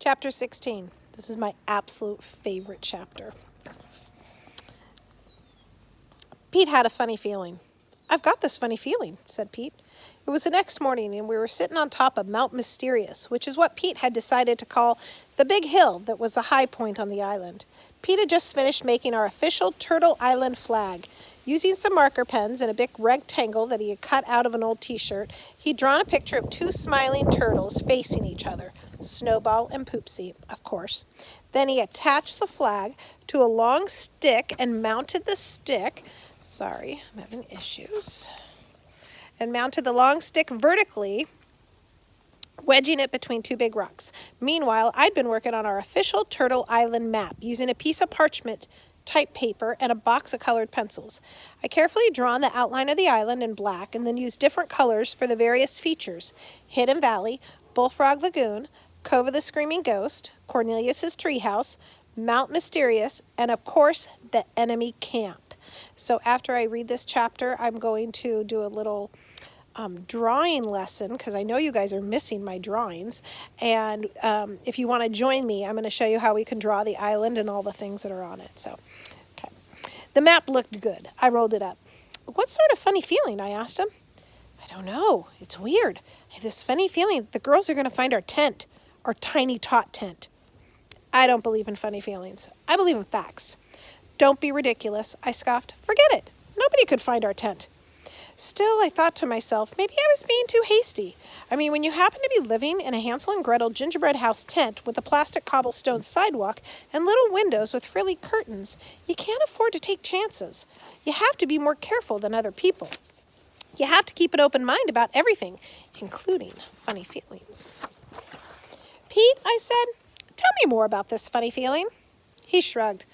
Chapter 16. This is my absolute favorite chapter. Pete had a funny feeling. "I've got this funny feeling," said Pete. It was the next morning, and we were sitting on top of Mount Mysterious, which is what Pete had decided to call the big hill that was the high point on the island. Pete had just finished making our official Turtle Island flag. Using some marker pens and a big rectangle that he had cut out of an old t-shirt, he'd drawn a picture of two smiling turtles facing each other, Snowball and Poopsie, of course. Then he attached the flag to a long stick and mounted the stick. Sorry, I'm having issues. And mounted the long stick vertically, wedging it between two big rocks. Meanwhile, I'd been working on our official Turtle Island map using a piece of parchment type paper and a box of colored pencils. I carefully drawn the outline of the island in black and then used different colors for the various features: Hidden Valley, Bullfrog Lagoon, Cove of the Screaming Ghost, Cornelius's Treehouse, Mount Mysterious, and of course, the enemy camp. So after I read this chapter, I'm going to do a little drawing lesson because I know you guys are missing my drawings. And if you want to join me, I'm going to show you how we can draw the island and all the things that are on it. So, okay. The map looked good. I rolled it up. "What sort of funny feeling?" I asked him. "I don't know. It's weird. I have this funny feeling that the girls are going to find our tent, our tiny tot tent." "I don't believe in funny feelings. I believe in facts." "Don't be ridiculous," I scoffed. "Forget it. Nobody could find our tent." Still, I thought to myself, maybe I was being too hasty. I mean, when you happen to be living in a Hansel and Gretel gingerbread house tent with a plastic cobblestone sidewalk and little windows with frilly curtains, you can't afford to take chances. You have to be more careful than other people. You have to keep an open mind about everything, including funny feelings. "Pete," I said, "tell me more about this funny feeling." He shrugged.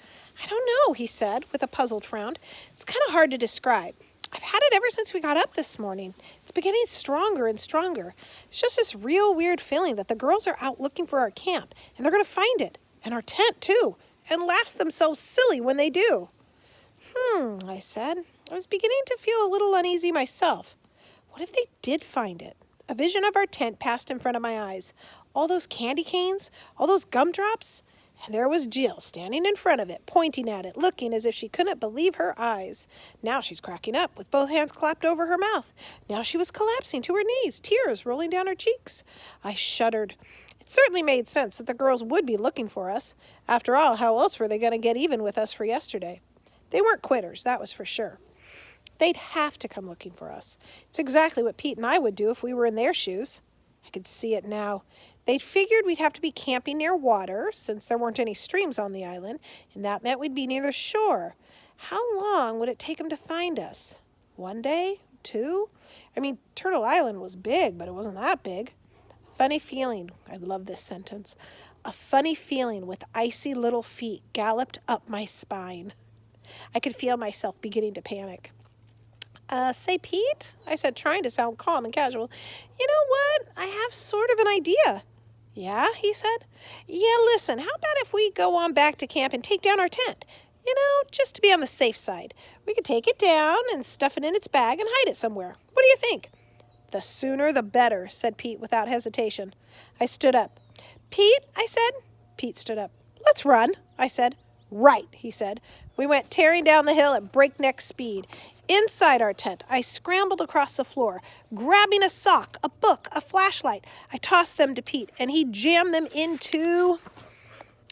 "I don't know," he said with a puzzled frown. "It's kind of hard to describe. I've had it ever since we got up this morning. It's been getting stronger and stronger. It's just this real weird feeling that the girls are out looking for our camp, and they're going to find it, and our tent too, and laugh themselves silly when they do." I said. I was beginning to feel a little uneasy myself. What if they did find it? A vision of our tent passed in front of my eyes. All those candy canes, all those gumdrops. And there was Jill standing in front of it, pointing at it, looking as if she couldn't believe her eyes. Now she's cracking up with both hands clapped over her mouth. Now she was collapsing to her knees, tears rolling down her cheeks. I shuddered. It certainly made sense that the girls would be looking for us. After all, how else were they going to get even with us for yesterday? They weren't quitters, that was for sure. They'd have to come looking for us. It's exactly what Pete and I would do if we were in their shoes. I could see it now. They'd figured we'd have to be camping near water, since there weren't any streams on the island, and that meant we'd be near the shore. How long would it take them to find us? 1 day? 2? I mean, Turtle Island was big, but it wasn't that big. Funny feeling. I love this sentence. A funny feeling with icy little feet galloped up my spine. I could feel myself beginning to panic. "Say, Pete," I said, trying to sound calm and casual. "You know what? I have sort of an idea." "Yeah?" he said. "Yeah, listen, how about if we go on back to camp and take down our tent? You know, just to be on the safe side. We could take it down and stuff it in its bag and hide it somewhere. What do you think?" "The sooner the better," said Pete without hesitation. I stood up. "Pete," I said. Pete stood up. "Let's run," I said. "Right," he said. We went tearing down the hill at breakneck speed. Inside our tent, I scrambled across the floor, grabbing a sock, a book, a flashlight. I tossed them to Pete, and he jammed them into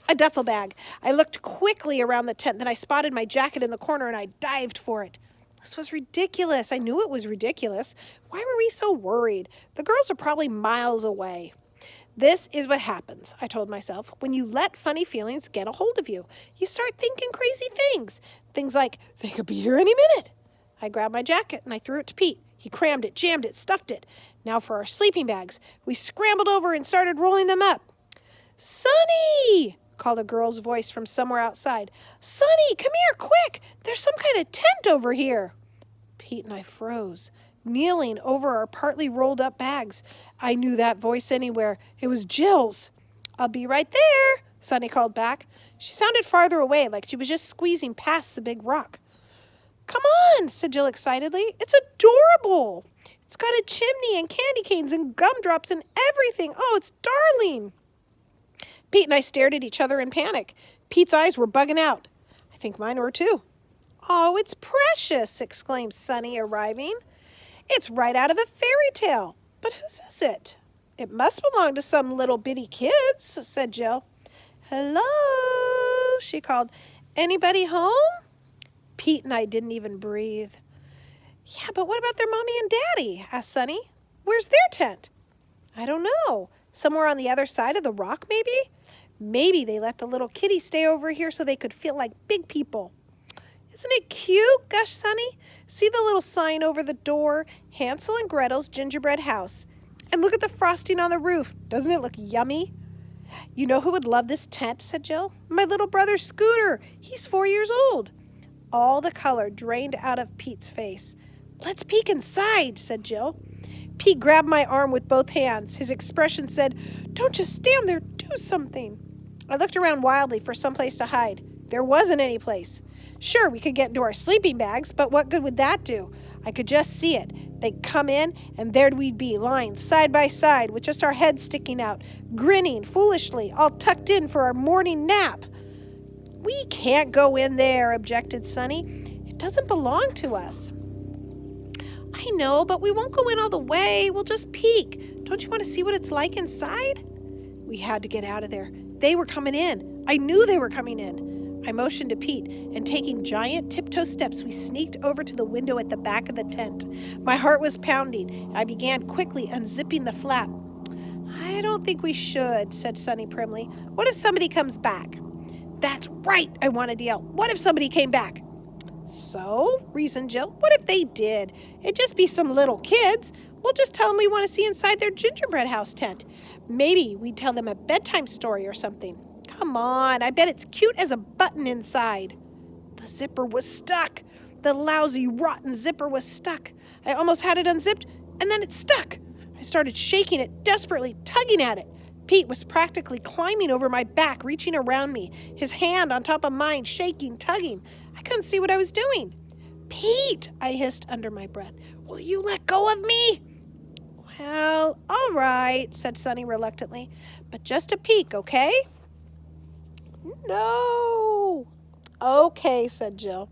a duffel bag. I looked quickly around the tent, then I spotted my jacket in the corner, and I dived for it. This was ridiculous. I knew it was ridiculous. Why were we so worried? The girls are probably miles away. This is what happens, I told myself, when you let funny feelings get a hold of you. You start thinking crazy things. Things like, they could be here any minute. I grabbed my jacket and I threw it to Pete. He crammed it, jammed it, stuffed it. Now for our sleeping bags. We scrambled over and started rolling them up. "Sonny!" called a girl's voice from somewhere outside. "Sonny, come here, quick! There's some kind of tent over here." Pete and I froze, kneeling over our partly rolled up bags. I knew that voice anywhere. It was Jill's. "I'll be right there," Sonny called back. She sounded farther away, like she was just squeezing past the big rock. "Come on," said Jill excitedly. "It's adorable. It's got a chimney and candy canes and gumdrops and everything. Oh, it's darling." Pete and I stared at each other in panic. Pete's eyes were bugging out. I think mine were too. "Oh, it's precious," exclaimed Sunny, arriving. "It's right out of a fairy tale. But whose is it?" "It must belong to some little bitty kids," said Jill. "Hello," she called. "Anybody home?" Pete and I didn't even breathe. "Yeah, but what about their mommy and daddy?" asked Sunny. "Where's their tent?" "I don't know. Somewhere on the other side of the rock, maybe? Maybe they let the little kitty stay over here so they could feel like big people." "Isn't it cute?" gushed Sunny. "See the little sign over the door? Hansel and Gretel's gingerbread house. And look at the frosting on the roof. Doesn't it look yummy?" "You know who would love this tent?" said Jill. "My little brother Scooter. He's 4 years old." All the color drained out of Pete's face. "Let's peek inside," said Jill. Pete grabbed my arm with both hands. His expression said, "Don't just stand there, do something." I looked around wildly for someplace to hide. There wasn't any place. Sure, we could get into our sleeping bags, but what good would that do? I could just see it. They'd come in, and there we'd be, lying side by side, with just our heads sticking out, grinning foolishly, all tucked in for our morning nap. "We can't go in there," objected Sunny. "It doesn't belong to us." "I know, but we won't go in all the way. We'll just peek. Don't you want to see what it's like inside?" We had to get out of there. They were coming in. I knew they were coming in. I motioned to Pete, and taking giant tiptoe steps, we sneaked over to the window at the back of the tent. My heart was pounding. I began quickly unzipping the flap. "I don't think we should," said Sunny primly. "What if somebody comes back?" "That's right," I wanted to yell. "What if somebody came back?" "So," reasoned Jill, "what if they did? It'd just be some little kids. We'll just tell them we want to see inside their gingerbread house tent. Maybe we'd tell them a bedtime story or something. Come on, I bet it's cute as a button inside." The zipper was stuck. The lousy, rotten zipper was stuck. I almost had it unzipped, and then it stuck. I started shaking it desperately, tugging at it. Pete was practically climbing over my back, reaching around me, his hand on top of mine, shaking, tugging. I couldn't see what I was doing. "Pete," I hissed under my breath, "will you let go of me?" "Well, all right," said Sunny reluctantly, "but just a peek, okay?" "No." "Okay," said Jill.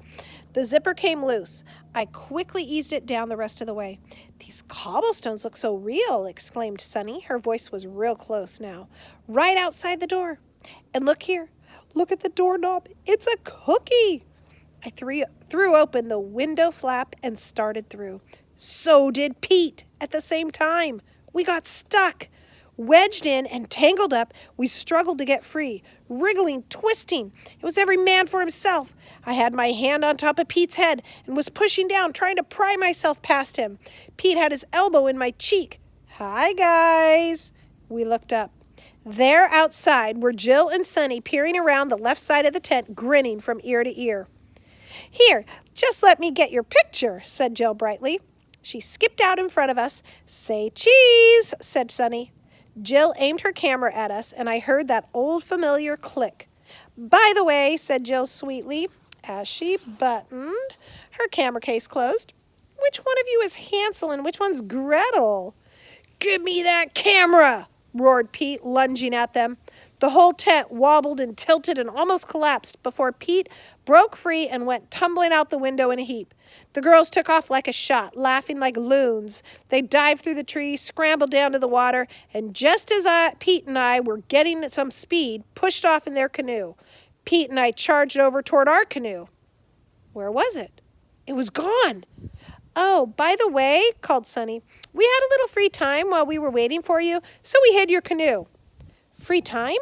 The zipper came loose. I quickly eased it down the rest of the way. "These cobblestones look so real," exclaimed Sunny. Her voice was real close now. "Right outside the door. And look here. Look at the doorknob. It's a cookie." I threw open the window flap and started through. So did Pete at the same time. We got stuck. Wedged in and tangled up, we struggled to get free, wriggling, twisting. It was every man for himself. I had my hand on top of Pete's head and was pushing down, trying to pry myself past him. Pete had his elbow in my cheek. "Hi, guys." We looked up. There outside were Jill and Sunny peering around the left side of the tent, grinning from ear to ear. "Here, just let me get your picture," said Jill brightly. She skipped out in front of us. "Say cheese," said Sunny. Jill aimed her camera at us, and I heard that old familiar click. "By the way," said Jill sweetly, as she buttoned her camera case closed, "which one of you is Hansel and which one's Gretel?" "Give me that camera," roared Pete, lunging at them. The whole tent wobbled and tilted and almost collapsed before Pete broke free and went tumbling out the window in a heap. The girls took off like a shot, laughing like loons. They dived through the trees, scrambled down to the water, and just as Pete and I were getting some speed, pushed off in their canoe. Pete and I charged over toward our canoe. Where was it? It was gone. "Oh, by the way," called Sunny, "we had a little free time while we were waiting for you, so we hid your canoe." "Free time?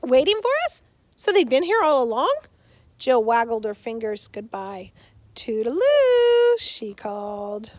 Waiting for us? So they'd been here all along?" Jill waggled her fingers goodbye. "Toodaloo," she called.